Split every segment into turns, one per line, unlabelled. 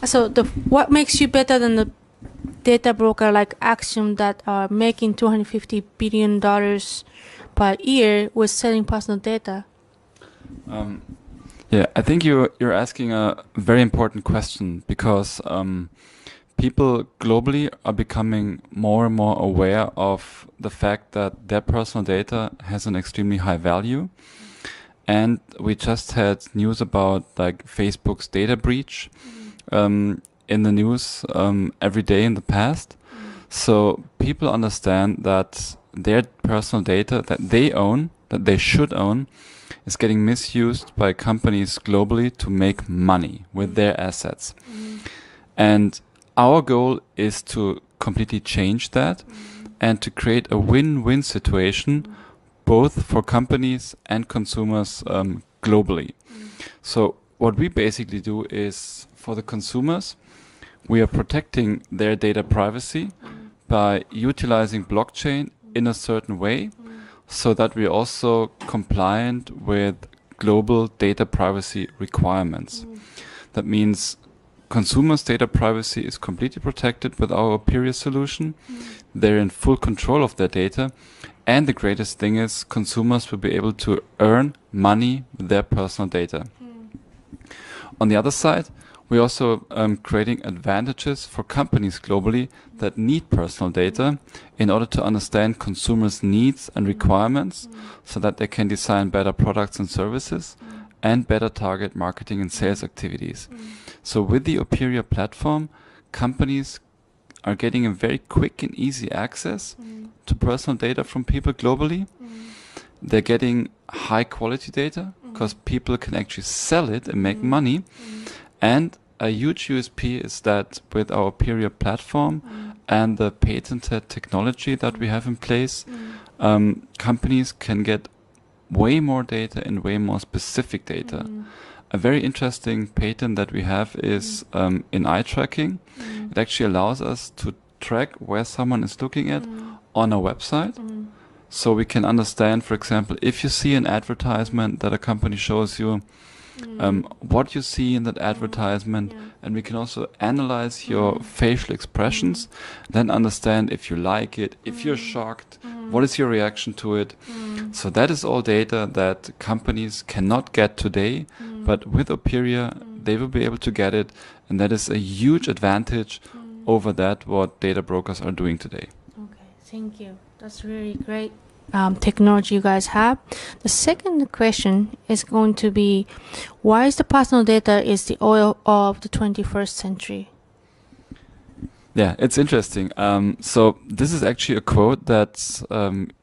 So what makes you better than the data broker like Axiom that are making $250 billion per year with selling personal data?
Yeah, I think you're asking a very important question because people globally are becoming more and more aware of the fact that their personal data has an extremely high value. And we just had news about like Facebook's data breach in the news every day in the past. So people understand that their personal data that they own, that they should own, is getting misused by companies globally to make money with their assets. And our goal is to completely change that and to create a win-win situation both for companies and consumers globally. So what we basically do is for the consumers, we are protecting their data privacy by utilizing blockchain in a certain way so that we're also compliant with global data privacy requirements. That means consumers' data privacy is completely protected with our Aperia solution. They're in full control of their data. And the greatest thing is consumers will be able to earn money with their personal data. On the other side, we're also creating advantages for companies globally that need personal data in order to understand consumers' needs and requirements so that they can design better products and services and better target marketing and sales activities. So with the Aperia platform, companies are getting a very quick and easy access to personal data from people globally. They're getting high quality data because people can actually sell it and make money. And a huge USP is that with our Aperia platform and the patented technology that we have in place, companies can get way more data and way more specific data. A very interesting patent that we have is in eye tracking. It actually allows us to track where someone is looking at on a website. So we can understand, for example, if you see an advertisement that a company shows you, what you see in that advertisement, and we can also analyze your facial expressions, then understand if you like it, if you're shocked, what is your reaction to it. So that is all data that companies cannot get today, but with Aperia, they will be able to get it, and that is a huge advantage over that what data brokers are doing today.
Okay, thank you. That's really great technology you guys have. The second question is going to be, why is the personal data is the oil of the 21st century?
Yeah, it's interesting. So this is actually a quote that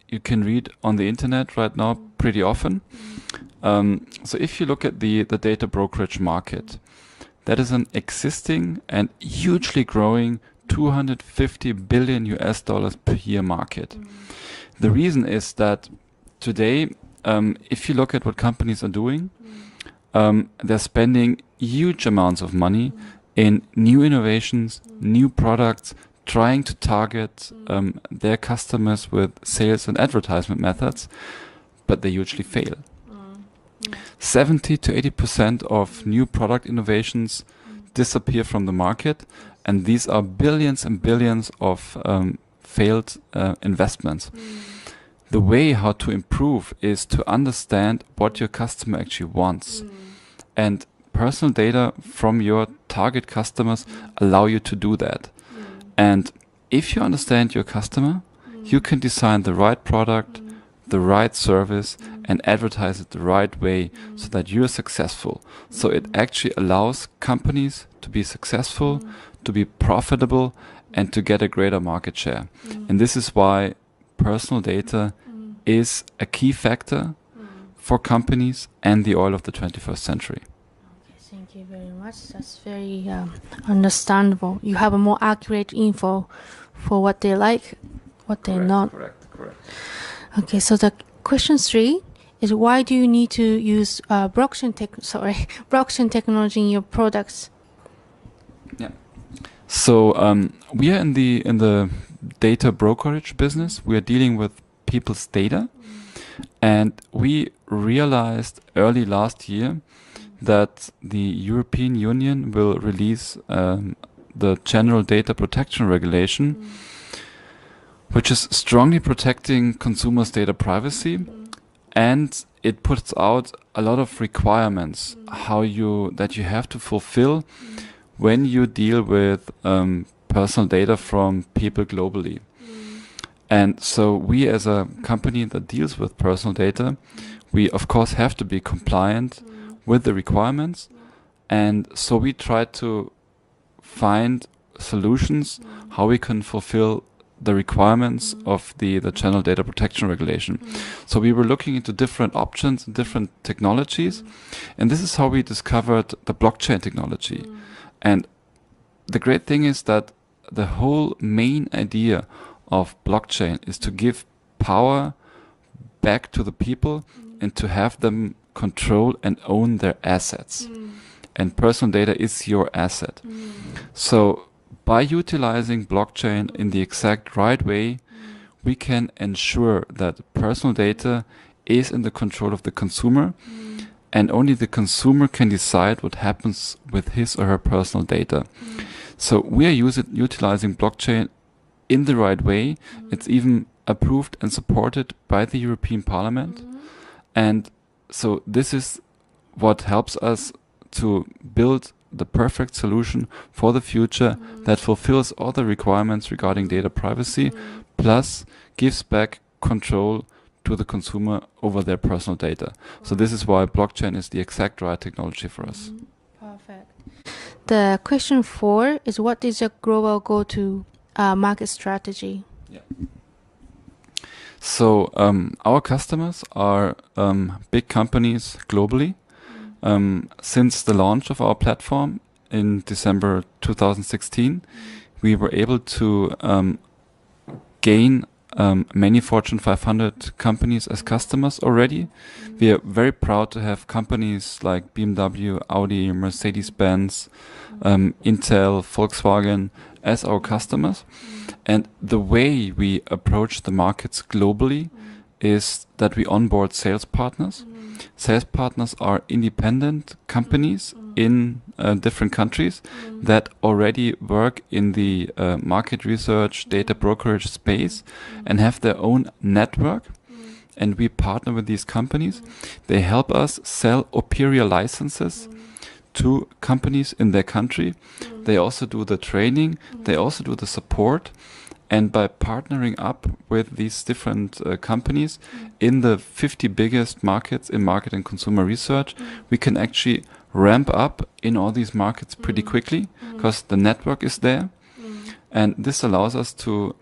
you can read on the internet right now pretty often. So if you look at the data brokerage market, that is an existing and hugely growing 250 billion US dollars per year market. The reason is that today, if you look at what companies are doing, they're spending huge amounts of money in new innovations, new products, trying to target their customers with sales and advertisement methods, but they usually fail. 70 to 80% of new product innovations disappear from the market, and these are billions and billions of failed investments. The way how to improve is to understand what your customer actually wants. And personal data from your target customers allow you to do that. And if you understand your customer, you can design the right product, the right service, and advertise it the right way so that you're successful. So it actually allows companies to be successful, to be profitable, and to get a greater market share. And this is why personal data is a key factor for companies and the oil of the 21st century.
Okay, thank you very much. That's very understandable. You have a more accurate info for what they like, what they not.
Correct.
Okay, so the question 3 is, why do you need to use blockchain technology in your products?
Yeah. So we are in the data brokerage business. We are dealing with people's data, and we realized early last year that the European Union will release the General Data Protection Regulation, which is strongly protecting consumers' data privacy, and it puts out a lot of requirements that you have to fulfill when you deal with personal data from people globally. And so we, as a company that deals with personal data, we of course have to be compliant with the requirements, and so we try to find solutions how we can fulfill the requirements of the General Data Protection Regulation. So we were looking into different options, different technologies, and this is how we discovered the blockchain technology. And the great thing is that the whole main idea of blockchain is to give power back to the people and to have them control and own their assets. And personal data is your asset. So by utilizing blockchain in the exact right way, we can ensure that personal data is in the control of the consumer, and only the consumer can decide what happens with his or her personal data. So we are utilizing blockchain in the right way. It's even approved and supported by the European Parliament. And so this is what helps us to build the perfect solution for the future that fulfills all the requirements regarding data privacy, plus gives back control to the consumer over their personal data. So this is why blockchain is the exact right technology for us.
Perfect. The question 4 is, what is your global go-to market strategy?
Yeah. So our customers are big companies globally. Since the launch of our platform in December 2016, we were able to gain many Fortune 500 companies as customers already. We are very proud to have companies like BMW, Audi, Mercedes-Benz, Intel, Volkswagen as our customers. And the way we approach the markets globally is that we onboard sales partners. Sales partners are independent companies in different countries that already work in the market research, data brokerage space and have their own network. And we partner with these companies. They help us sell Operia licenses to companies in their country. They also do the training. They also do the support. And by partnering up with these different companies in the 50 biggest markets in market and consumer research, we can actually ramp up in all these markets pretty quickly because the network is there. And this allows us to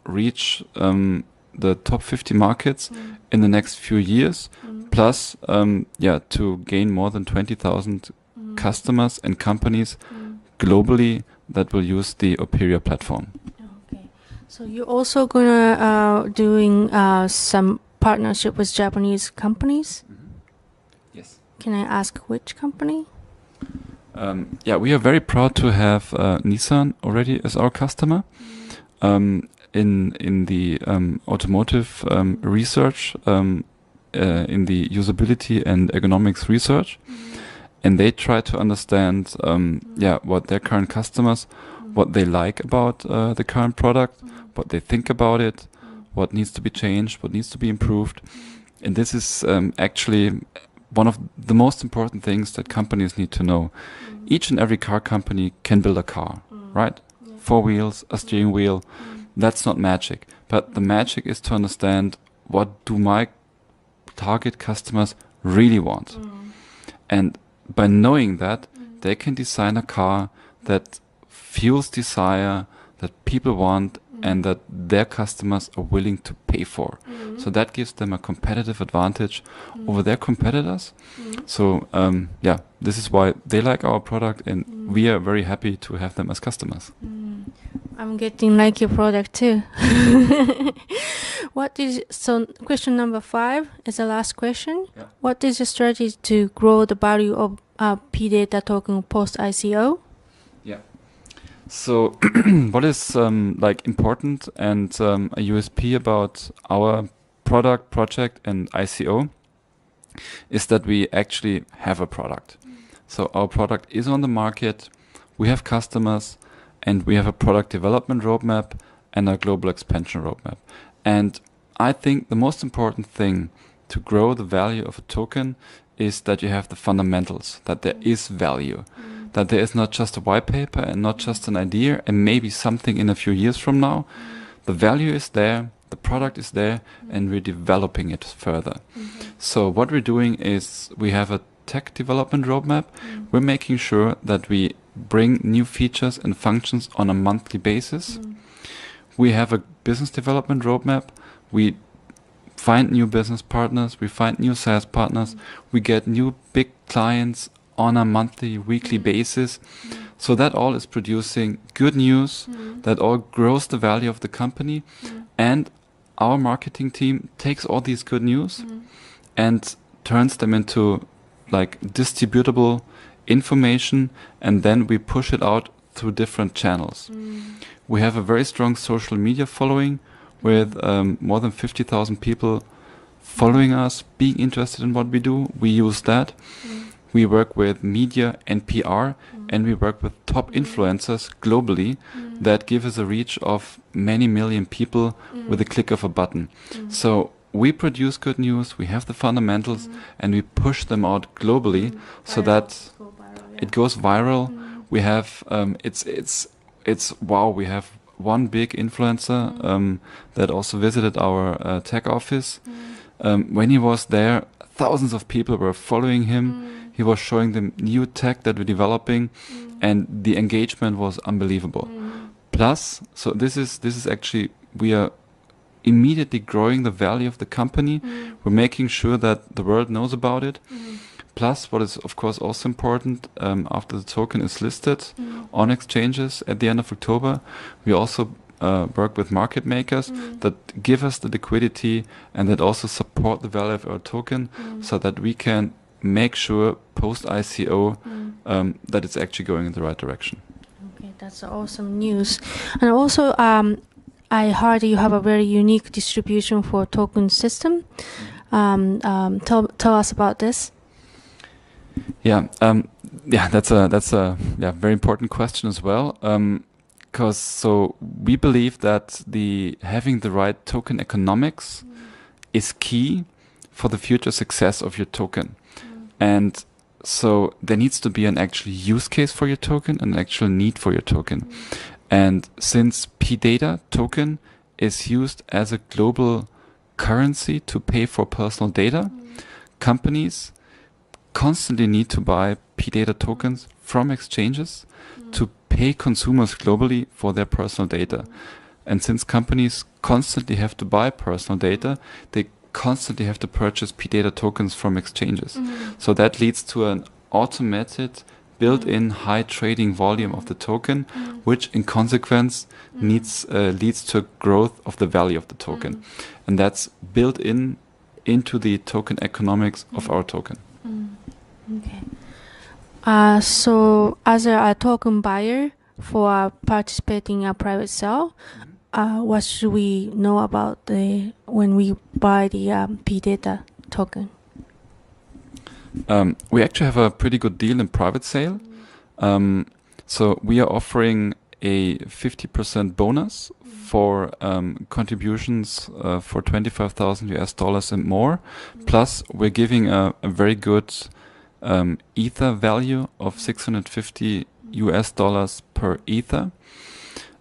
reach the top 50 markets in the next few years, plus to gain more than 20,000 customers and companies globally that will use the Operia platform.
So you're also gonna doing some partnership with Japanese companies?
Yes.
Can I ask which company?
We are very proud to have Nissan already as our customer in the automotive research, in the usability and ergonomics research, and they try to understand what their current customers, what they like about the current product, what they think about it, what needs to be changed, what needs to be improved. And this is actually one of the most important things that companies need to know. Each and every car company can build a car, right? 4 wheels, a steering wheel. That's not magic. But the magic is to understand, what do my target customers really want? And by knowing that, they can design a car that fuels desire, that people want, and that their customers are willing to pay for. So that gives them a competitive advantage over their competitors. So this is why they like our product, and we are very happy to have them as customers.
I'm getting like your product too. So question number 5 is the last question.
Yeah.
What is your strategy to grow the value of P-Data token post ICO?
Yeah. So what is important and a USP about our product, project and ICO is that we actually have a product. So our product is on the market, we have customers, and we have a product development roadmap and a global expansion roadmap. And I think the most important thing to grow the value of a token is that you have the fundamentals, that there is value, that there is not just a white paper and not just an idea and maybe something in a few years from now. The value is there, the product is there, and we're developing it further. So what we're doing is we have a tech development roadmap. We're making sure that we bring new features and functions on a monthly basis. We have a business development roadmap. We find new business partners, we find new sales partners, we get new big clients on a monthly, weekly basis. So that all is producing good news, that all grows the value of the company. And our marketing team takes all these good news and turns them into like distributable information, and then we push it out through different channels. We have a very strong social media following with more than 50,000 people following us, being interested in what we do. We use that. We work with media and PR, and we work with top influencers globally that give us a reach of many million people with a click of a button. So we produce good news, we have the fundamentals, and we push them out globally so that it goes viral. We have it's wow. We have one big influencer that also visited our tech office. When he was there, thousands of people were following him. He was showing them new tech that we're developing, and the engagement was unbelievable. Plus, so this is actually, we are immediately growing the value of the company. We're making sure that the world knows about it. Plus, what is of course also important, after the token is listed on exchanges at the end of October, we also work with market makers that give us the liquidity and that also support the value of our token, so that we can make sure post ICO that it's actually going in the right direction.
Okay, that's awesome news. And also, I heard you have a very unique distribution for token system. Tell us about this.
Yeah, that's a very important question as well. Because so we believe that having the right token economics is key for the future success of your token. And so there needs to be an actual use case for your token, an actual need for your token. And since PData token is used as a global currency to pay for personal data, companies constantly need to buy PData tokens from exchanges to pay consumers globally for their personal data. And since companies constantly have to buy personal data, they constantly have to purchase PData tokens from exchanges. So that leads to an automated, built-in high trading volume of the token, which in consequence leads to growth of the value of the token. And that's built into the token economics of our token.
Okay. So as a token buyer for participating in a private sale, what should we know about when we buy the PData token?
We actually have a pretty good deal in private sale. So we are offering a 50% bonus for contributions for $25,000 and more. Plus, we're giving a very good Ether value of $650 per Ether.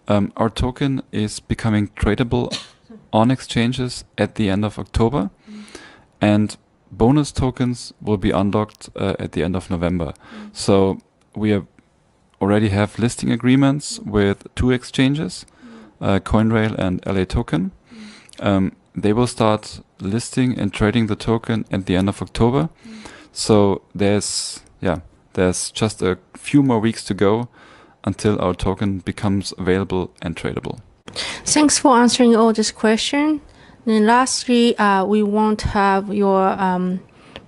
Our token is becoming tradable on exchanges at the end of October, and bonus tokens will be unlocked at the end of November. So we already have listing agreements with 2 exchanges, CoinRail and LA Token. They will start listing and trading the token at the end of October. So there's just a few more weeks to go until our token becomes available and tradable.
Thanks for answering all this question. Then lastly, we want to have your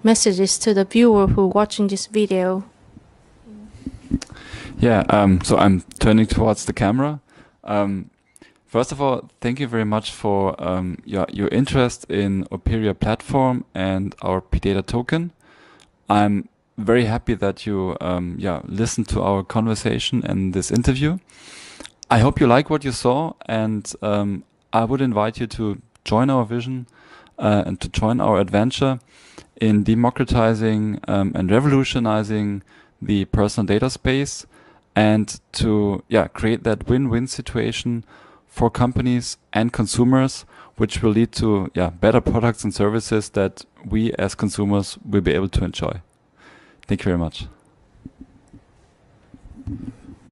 messages to the viewer who are watching this video.
Yeah, so I'm turning towards the camera. First of all, thank you very much for your interest in Operia platform and our PData token. I'm very happy that you listened to our conversation and this interview. I hope you like what you saw, and I would invite you to join our vision and to join our adventure in democratizing and revolutionizing the personal data space, and to create that win-win situation for companies and consumers, which will lead to better products and services that we as consumers will be able to enjoy. Thank you very much.